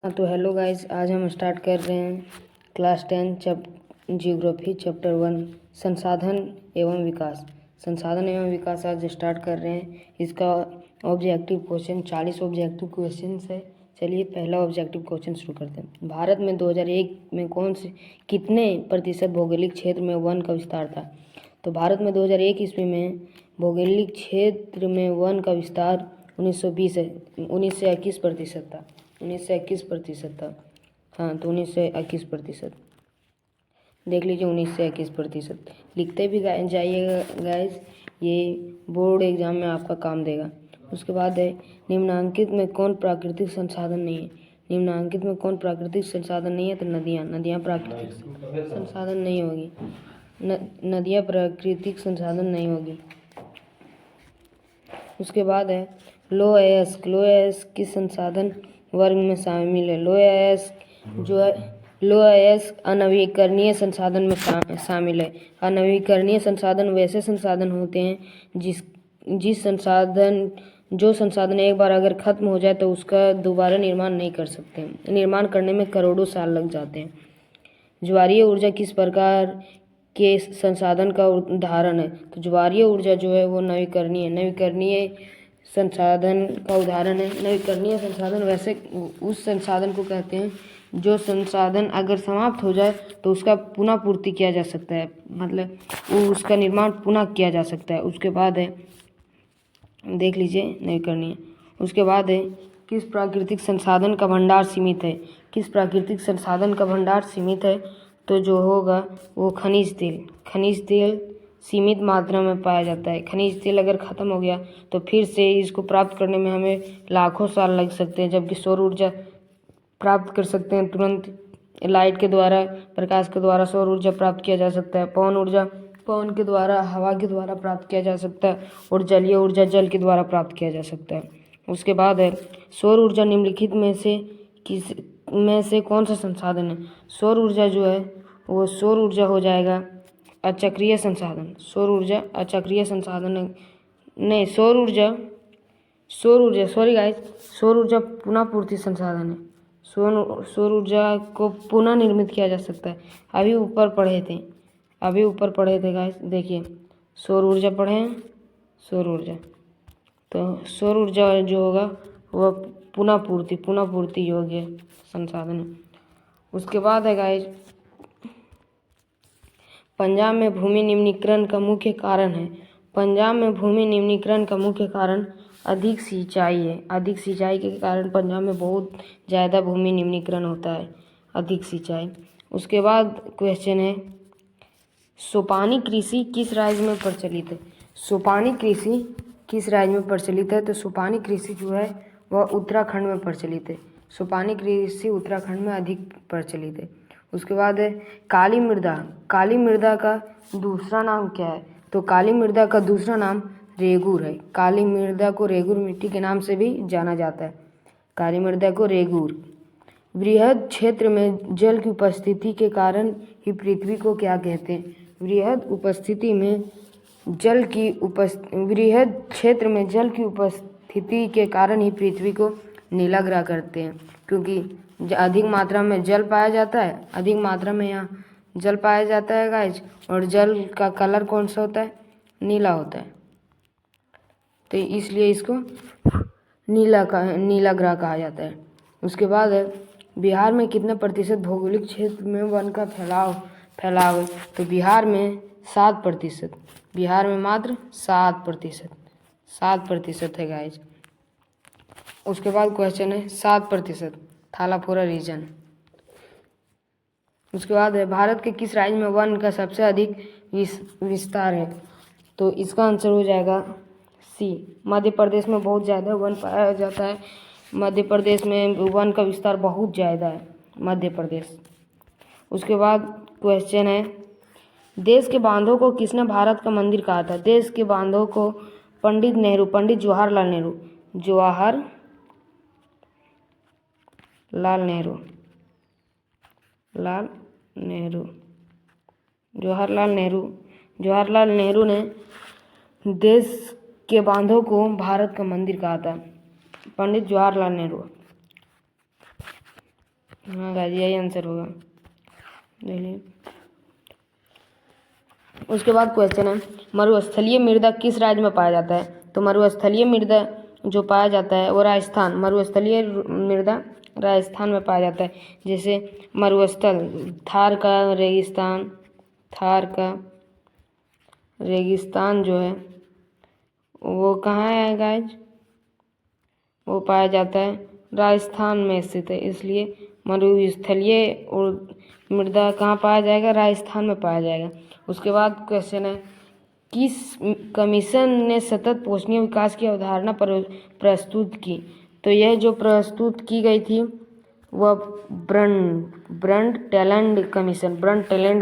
तो hello guys, आज हम स्टार्ट कर रहे हैं क्लास 10 जियोग्राफी चैप्टर 1 संसाधन एवं विकास। संसाधन एवं विकास आज स्टार्ट कर रहे हैं। इसका ऑब्जेक्टिव क्वेश्चन 40 ऑब्जेक्टिव क्वेश्चन है। चलिए पहला ऑब्जेक्टिव क्वेश्चन शुरू करते हैं। भारत में 2001 में कितने प्रतिशत भौगोलिक क्षेत्र में वन का विस्तार था? तो भारत में 2001 ईस्वी में भौगोलिक क्षेत्र में वन का विस्तार 1921% था। 1921% था। हाँ, तो 1921% देख लीजिए। 1921% लिखते भी जाइएगा गाइस, ये बोर्ड एग्जाम में आपका काम देगा। उसके बाद है निम्नांकित में कौन प्राकृतिक संसाधन नहीं है? निम्नांकित में कौन प्राकृतिक संसाधन नहीं है? तो नदियाँ प्राकृतिक संसाधन नहीं होगी। नदियाँ प्राकृतिक संसाधन नहीं होगी। उसके बाद है लोअयस्क किस संसाधन वर्ग में शामिल है? लोअयस्क अनवीकरणीय संसाधन में शामिल है। अनवीकरणीय संसाधन वैसे संसाधन होते हैं जो संसाधन एक बार अगर खत्म हो जाए तो उसका दोबारा निर्माण नहीं कर सकते। निर्माण करने में करोड़ों साल लग जाते हैं। ज्वारीय ऊर्जा किस प्रकार के संसाधन का उदाहरण है? तो ज्वारीय ऊर्जा जो है वो नवीकरणीय संसाधन का उदाहरण है। नवीकरणीय संसाधन वैसे उस संसाधन को कहते हैं जो संसाधन अगर समाप्त हो जाए तो उसका पुनः पूर्ति किया जा सकता है, मतलब उसका निर्माण पुनः किया जा सकता है। उसके बाद है देख लीजिए नवीकरणीय। उसके बाद है किस प्राकृतिक संसाधन का भंडार सीमित है? किस प्राकृतिक संसाधन का भंडार सीमित है? तो जो होगा वो खनिज तेल सीमित मात्रा में पाया जाता है। खनिज तेल अगर ख़त्म हो गया तो फिर से इसको प्राप्त करने में हमें लाखों साल लग सकते हैं, जबकि सौर ऊर्जा प्राप्त कर सकते हैं तुरंत। लाइट के द्वारा, प्रकाश के द्वारा सौर ऊर्जा प्राप्त किया जा सकता है। पवन के द्वारा, हवा के द्वारा प्राप्त किया जा सकता है। और जलीय ऊर्जा जल के द्वारा प्राप्त किया जा सकता है। उसके बाद है सौर ऊर्जा निम्नलिखित में से कौन सा संसाधन है? सौर ऊर्जा जो है वो सौर ऊर्जा हो जाएगा अचक्रीय संसाधन। सौर ऊर्जा अचक्रीय संसाधन है। नहीं, सौर ऊर्जा पुनः पूर्ति संसाधन है। सौर ऊर्जा को पुनः निर्मित किया जा सकता है। अभी ऊपर पढ़े थे गाइस, देखिए सौर ऊर्जा पढ़े हैं। तो सौर ऊर्जा जो होगा वह पुनः पूर्ति योग्य संसाधन है। उसके बाद है गाइस पंजाब में भूमि निम्नीकरण का मुख्य कारण है। पंजाब में भूमि निम्नीकरण का मुख्य कारण अधिक सिंचाई है। अधिक सिंचाई के कारण पंजाब में बहुत ज़्यादा भूमि निम्नीकरण होता है, अधिक सिंचाई। उसके बाद क्वेश्चन है सोपानी कृषि किस राज्य में प्रचलित है? सोपानी कृषि किस राज्य में प्रचलित है? तो सोपानी कृषि जो है वह उत्तराखंड में प्रचलित है। सोपानी कृषि उत्तराखंड में अधिक प्रचलित है। उसके बाद है काली मृदा का दूसरा नाम क्या है? तो काली मृदा का दूसरा नाम रेगूर है। काली मृदा को रेगूर मिट्टी के नाम से भी जाना जाता है। काली मृदा को रेगूर। वृहद क्षेत्र में जल की उपस्थिति के कारण ही पृथ्वी को क्या कहते हैं? वृहद क्षेत्र में जल की उपस्थिति के कारण ही पृथ्वी को नीला ग्रह करते हैं, क्योंकि अधिक मात्रा में जल पाया जाता है। अधिक मात्रा में यहाँ जल पाया जाता है गाइज, और जल का कलर कौन सा होता है? नीला होता है। तो इसलिए इसको नीला ग्रह कहा जाता है। उसके बाद है बिहार में कितने प्रतिशत भौगोलिक क्षेत्र में वन का फैलाव है? तो बिहार में 7%। बिहार में मात्र 7% है गाइज। उसके बाद क्वेश्चन है 7% थालाफोरा रीजन। उसके बाद है भारत के किस राज्य में वन का सबसे अधिक विस्तार है? तो इसका आंसर हो जाएगा सी, मध्य प्रदेश में बहुत ज़्यादा वन पाया जाता है। मध्य प्रदेश में वन का विस्तार बहुत ज़्यादा है, मध्य प्रदेश। उसके बाद क्वेश्चन है देश के बांधों को किसने भारत का मंदिर कहा था? देश के बांधों को पंडित जवाहरलाल नेहरू ने देश के बांधों को भारत का मंदिर कहा था। पंडित जवाहरलाल नेहरू। हाँ गाइस यही आंसर होगा। देखिए उसके बाद क्वेश्चन है, मरुस्थलीय मृदा किस राज्य में पाया जाता है? तो मरुस्थलीय मृदा जो पाया जाता है वो राजस्थान, मरुस्थलीय मृदा राजस्थान में पाया जाता है। जैसे मरुस्थल थार का रेगिस्तान, थार का रेगिस्तान जो है वो कहाँ है गाइज? वो पाया जाता है राजस्थान में स्थित है, इसलिए मरुस्थलीय मृदा कहाँ पाया जाएगा? राजस्थान में पाया जाएगा। उसके बाद क्वेश्चन है, किस कमीशन ने सतत पोषणीय विकास की अवधारणा पर प्रस्तुत की? तो यह जो प्रस्तुत की गई थी वह ब्रंट टैलेंट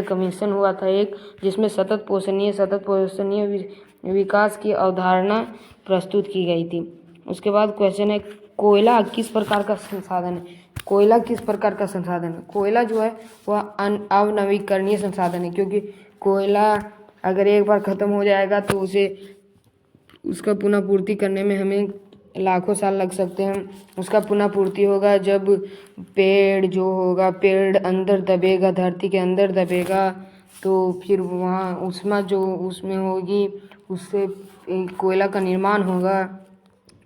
कमीशन हुआ था एक, जिसमें सतत पोषणीय विकास की अवधारणा प्रस्तुत की गई थी। उसके बाद क्वेश्चन है, कोयला किस प्रकार का संसाधन है? कोयला किस प्रकार का संसाधन है? कोयला जो है वह अनवीकरणीय संसाधन है, क्योंकि कोयला अगर एक बार ख़त्म हो जाएगा तो उसका पुनः पूर्ति करने में हमें लाखों साल लग सकते हैं। उसका पुनः पूर्ति होगा जब पेड़ अंदर दबेगा, धरती के अंदर दबेगा, तो फिर वहाँ उसमें होगी, उससे कोयला का निर्माण होगा।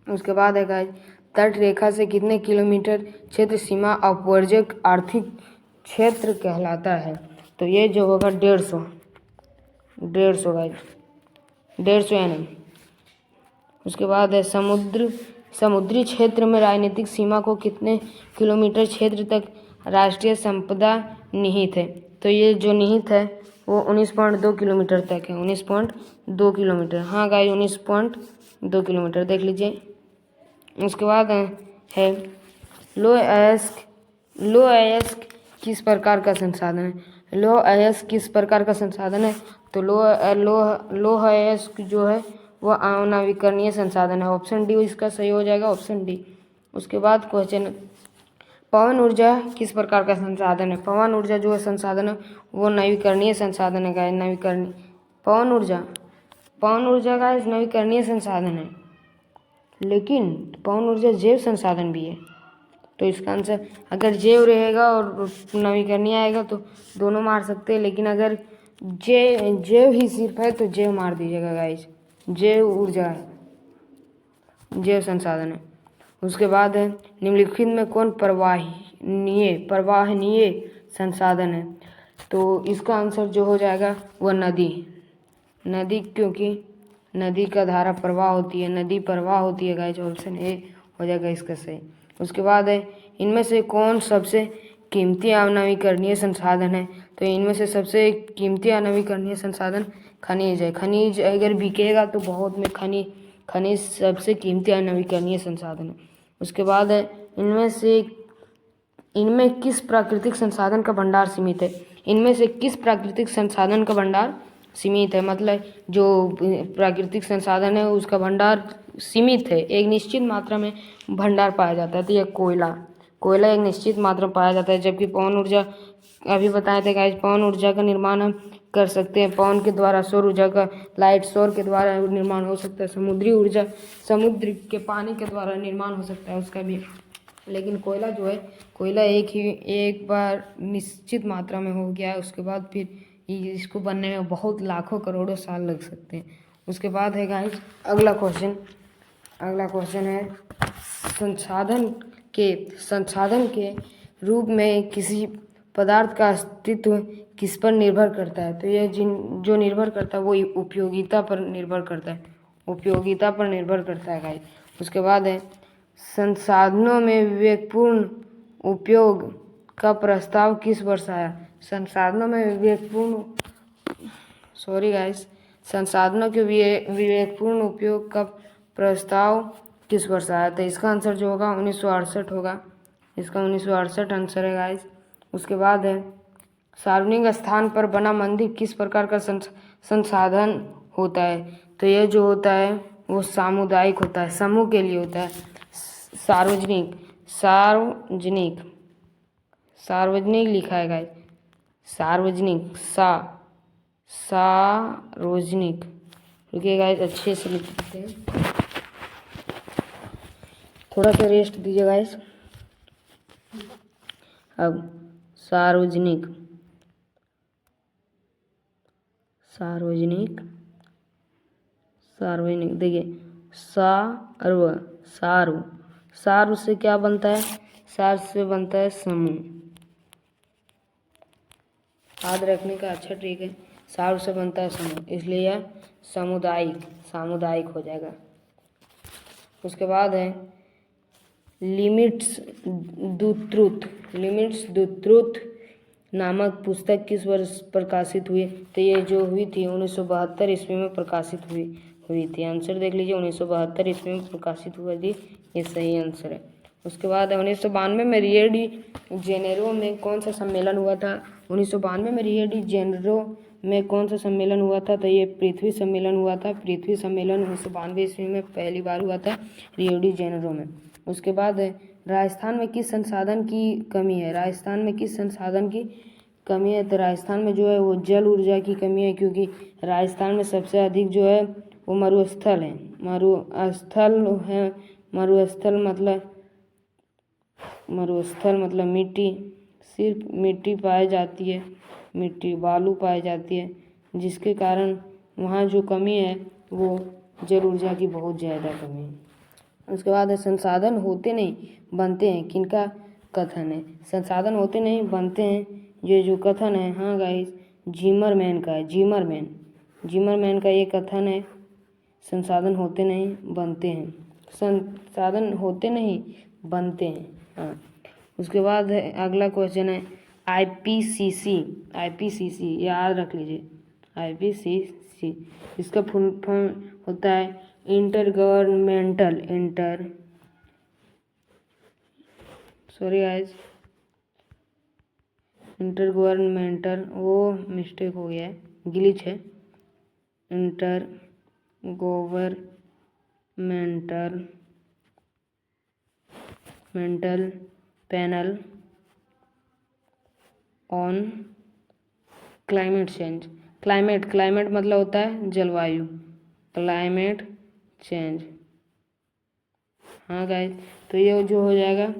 उसके बाद है गाइस, तट रेखा से कितने किलोमीटर क्षेत्र सीमा अपवर्जक आर्थिक क्षेत्र कहलाता है? तो ये जो होगा 150 गाइस, 150 NM। उसके बाद है, समुद्री क्षेत्र में राजनीतिक सीमा को कितने किलोमीटर क्षेत्र तक राष्ट्रीय संपदा निहित है? तो ये जो निहित है वो 19.2 किलोमीटर तक है, 19.2 किलोमीटर। हाँ गाइस 19.2 किलोमीटर देख लीजिए। उसके बाद है, लौह अयस्क किस प्रकार का संसाधन है? लौह अयस्क किस प्रकार का संसाधन है? तो लौह अयस्क जो है वह अनवीकरणीय संसाधन है। ऑप्शन डी इसका सही हो जाएगा, ऑप्शन डी। उसके बाद क्वेश्चन, पवन ऊर्जा किस प्रकार का संसाधन है? पवन ऊर्जा जो है संसाधन है वो नवीकरणीय संसाधन है गाइस, नवीकरणीय। पवन ऊर्जा गाइस नवीकरणीय संसाधन है, लेकिन पवन ऊर्जा जैव संसाधन भी है। तो इसका आंसर, अगर जैव रहेगा और नवीकरणीय आएगा तो दोनों मार सकते हैं, लेकिन अगर जैव ही सिर्फ है तो जैव मार दीजिएगा गाइस। जैव ऊर्जा है, जैव संसाधन है। उसके बाद है, निम्नलिखित में कौन प्रवाहनीय संसाधन है? तो इसका आंसर जो हो जाएगा वह नदी, क्योंकि नदी का धारा प्रवाह होती है, नदी प्रवाह होती है गाइस। ऑप्शन ए हो जाएगा इसका सही। उसके बाद है, इनमें से कौन सबसे कीमती अनवीकरणीय संसाधन है? तो इनमें से सबसे कीमती अनवीकरणीय संसाधन खनिज है। खनिज अगर बिकेगा तो बहुत में खनिज सबसे कीमती अनवीकरणीय संसाधन है। उसके बाद है, इनमें किस प्राकृतिक संसाधन का भंडार सीमित है? इनमें से किस प्राकृतिक संसाधन का भंडार सीमित है? मतलब जो प्राकृतिक संसाधन है उसका भंडार सीमित है, एक निश्चित मात्रा में भंडार पाया जाता है। तो यह कोयला एक निश्चित मात्रा में पाया जाता है, जबकि पवन ऊर्जा अभी बताए थे गाइस, पवन ऊर्जा का निर्माण हम कर सकते हैं पवन के द्वारा, सौर ऊर्जा का लाइट सौर के द्वारा निर्माण हो सकता है, समुद्री ऊर्जा समुद्र के पानी के द्वारा निर्माण हो सकता है उसका भी। लेकिन कोयला जो है, कोयला एक बार निश्चित मात्रा में हो गया है, उसके बाद फिर इसको बनने में बहुत लाखों करोड़ों साल लग सकते हैं। उसके बाद है गाइस अगला क्वेश्चन है, संसाधन के रूप में किसी पदार्थ का अस्तित्व किस पर निर्भर करता है? तो यह जो निर्भर करता है वो उपयोगिता पर निर्भर करता है गाइस। उसके बाद है, संसाधनों में विवेकपूर्ण उपयोग का प्रस्ताव किस वर्ष आया? संसाधनों के विवेकपूर्ण उपयोग का प्रस्ताव किस वर्ष आया? तो इसका आंसर जो होगा 1968 होगा, इसका 1968 आंसर है गाइस। उसके बाद है, सार्वजनिक स्थान पर बना मंदिर किस प्रकार का संसाधन होता है? तो यह जो होता है वो सामुदायिक होता है, समूह के लिए होता है। सार्वजनिक लिखा है गाइस, सार्वजनिक। रुकिए गाइस, अच्छे से लिख सकते हैं, थोड़ा सा रेस्ट दीजिए गाइस। अब सार्वजनिक सार्वजनिक सार्वजनिक देखिए, सार्व सार्व सार्व से क्या बनता है? सार्व से बनता है समूह। याद रखने का अच्छा ट्रिक है, सार्व से बनता है समूह, इसलिए यह सामुदायिक हो जाएगा। उसके बाद है लिमिट्स द ट्रूथ नामक पुस्तक किस वर्ष प्रकाशित हुई? तो ये जो हुई थी 1972 ईस्वी में प्रकाशित हुई थी। आंसर देख लीजिए, 1972 ईस्वी में प्रकाशित हुई थी, ये सही आंसर है। उसके बाद 1992 में रियो डी जेनेरो में कौन सा सम्मेलन हुआ था? 1992 में रियो डी जेनेरो में कौन सा सम्मेलन हुआ था? तो ये पृथ्वी सम्मेलन हुआ था। पृथ्वी सम्मेलन 1992 ईस्वी में पहली बार हुआ था रियो डी जेनेरो में। उसके बाद राजस्थान में किस संसाधन की कमी है? राजस्थान में किस संसाधन की कमी है? तो राजस्थान में जो है वो जल ऊर्जा की कमी है, क्योंकि राजस्थान में सबसे अधिक जो है वो मरुस्थल है। मरुस्थल मतलब मिट्टी, सिर्फ मिट्टी पाई जाती है, मिट्टी बालू पाई जाती है, जिसके कारण वहाँ जो कमी है वो जल ऊर्जा की बहुत ज़्यादा कमी है। उसके बाद संसाधन होते नहीं बनते हैं, किनका कथन है? संसाधन होते नहीं बनते हैं, ये जो कथन है, हाँ गाइस, जिमरमैन का है। जिमरमैन का ये कथन है, संसाधन होते नहीं बनते हैं, संसाधन होते नहीं बनते हैं। हाँ, उसके बाद है अगला क्वेश्चन है आईपीसीसी याद रख लीजिए, आईपीसीसी इसका फुल फॉर्म होता है इंटरगवर्नमेंटल, वो मिस्टेक हो गया है, ग्लिच है, intergovernmental panel on climate change. Climate मतलब होता है जलवायु, क्लाइमेट चेंज। हाँ गाइस, तो ये जो हो जाएगा,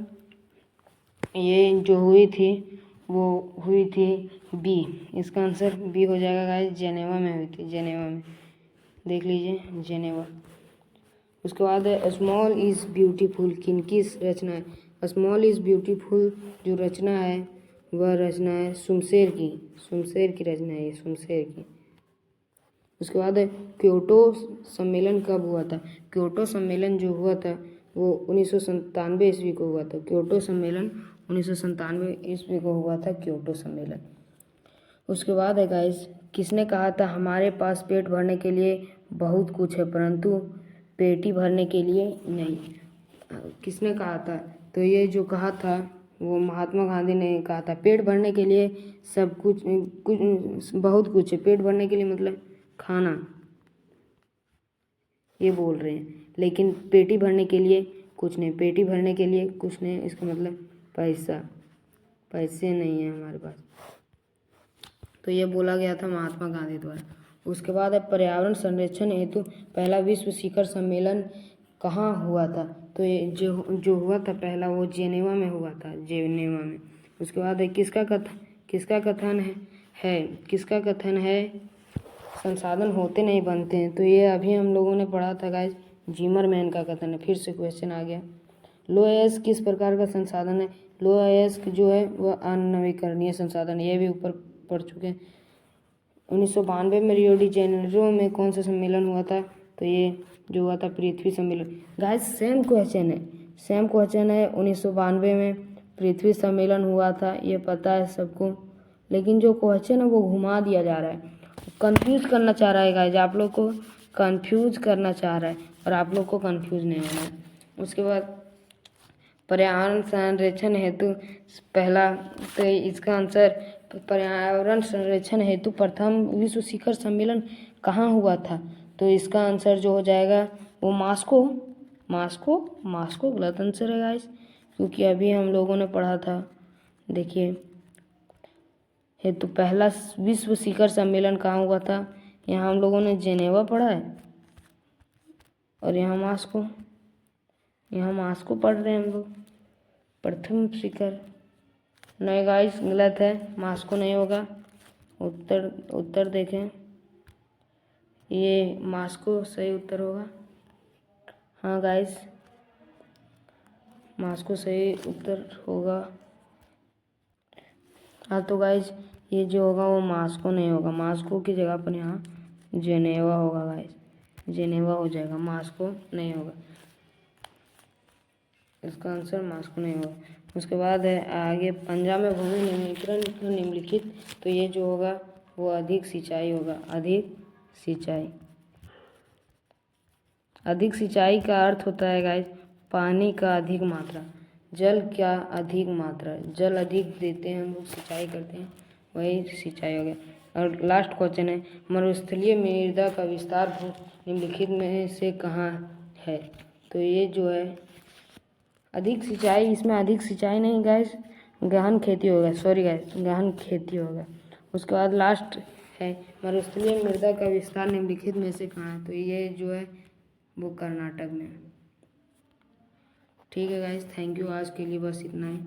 ये जो हुई थी वो हुई थी बी, इसका आंसर बी हो जाएगा गाइस, जेनेवा में हुई थी, जेनेवा में, देख लीजिए जेनेवा। उसके बाद है स्मॉल इज़ ब्यूटीफुल, किनकी रचना है? स्मॉल इज़ ब्यूटीफुल जो रचना है वह रचना है शमशेर की रचना है, ये शमशेर की। उसके बाद है क्योटो सम्मेलन कब हुआ था? क्योटो सम्मेलन जो हुआ था वो 1997 ईस्वी को हुआ था। क्योटो सम्मेलन 1997 ईस्वी को हुआ था, क्योटो सम्मेलन। उसके बाद है गाइस, किसने कहा था हमारे पास पेट भरने के लिए बहुत कुछ है परंतु पेटी भरने के लिए नहीं? किसने कहा था? तो ये जो कहा था वो महात्मा गांधी ने कहा था। पेट भरने के लिए सब कुछ बहुत कुछ है, पेट भरने के लिए मतलब खाना, ये बोल रहे हैं, लेकिन पेटी भरने के लिए कुछ नहीं, पेटी भरने के लिए कुछ नहीं, इसका मतलब पैसे नहीं है हमारे पास, तो ये बोला गया था महात्मा गांधी द्वारा। उसके बाद है पर्यावरण संरक्षण हेतु पहला विश्व शिखर सम्मेलन कहाँ हुआ था? तो ये जो हुआ था पहला वो जेनेवा में हुआ था, जेनेवा में। उसके बाद है किसका कथन है संसाधन होते नहीं बनते हैं? तो ये अभी हम लोगों ने पढ़ा था गाइस, जिमरमैन का कथन है। फिर से क्वेश्चन आ गया, लो अयस्क किस प्रकार का संसाधन है? लो अयस्क जो है वह अननवीकरणीय संसाधन, ये भी ऊपर पढ़ चुके हैं। 1992 में रियो डी जेनेरो में कौन सा सम्मेलन हुआ था? तो ये जो हुआ था पृथ्वी सम्मेलन। गाइस सेम क्वेश्चन है, 1992 में पृथ्वी सम्मेलन हुआ था, ये पता है सबको, लेकिन जो क्वेश्चन है वो घुमा दिया जा रहा है, कंफ्यूज करना चाह रहा है गाइस, आप लोग को कंफ्यूज करना चाह रहा है और आप लोग को कंफ्यूज नहीं होना है। उसके बाद पर्यावरण संरक्षण हेतु पहला, तो इसका आंसर पर्यावरण संरक्षण हेतु प्रथम विश्व शिखर सम्मेलन कहाँ हुआ था? तो इसका आंसर जो हो जाएगा वो मास्को गलत आंसर है गाइस, क्योंकि अभी हम लोगों ने पढ़ा था, देखिए हेतु पहला विश्व शिखर सम्मेलन कहाँ हुआ था? यहाँ हम लोगों ने जेनेवा पढ़ा है और यहाँ मास्को पढ़ रहे हैं हम लोग, प्रथम शिखर नहीं गाइस, गलत है, मास्को नहीं होगा। उत्तर उत्तर देखें, ये मास्को सही उत्तर होगा। हाँ गाइस, मास्को सही उत्तर होगा। हाँ तो गाइस, ये जो होगा वो मास्को नहीं होगा। मास्को की जगह पर यहाँ जेनेवा होगा गाइस, जेनेवा हो जाएगा, मास्को नहीं होगा। इसका आंसर मास्को नहीं होगा। उसके बाद है आगे, पंजाब में भूमि निम्नीकरण निम्नलिखित, तो ये जो होगा वो अधिक सिंचाई होगा। अधिक सिंचाई, अधिक सिंचाई का अर्थ होता है गाइस पानी का अधिक मात्रा। जल क्या अधिक मात्रा, जल अधिक देते हैं हम लोग, सिंचाई करते हैं, वही सिंचाई हो गया। और लास्ट क्वेश्चन है, मरुस्थलीय मृदा का विस्तार निम्नलिखित में से कहाँ है। तो ये जो है अधिक सिंचाई, इसमें अधिक सिंचाई नहीं गाइस, गहन खेती होगा, सॉरी गाइस, गहन खेती होगा। उसके बाद लास्ट है, मरुस्थलीय मृदा का विस्तार निम्नलिखित में से कहाँ है। तो ये जो है वो कर्नाटक में। ठीक है गाइस, थैंक यू, आज के लिए बस इतना ही।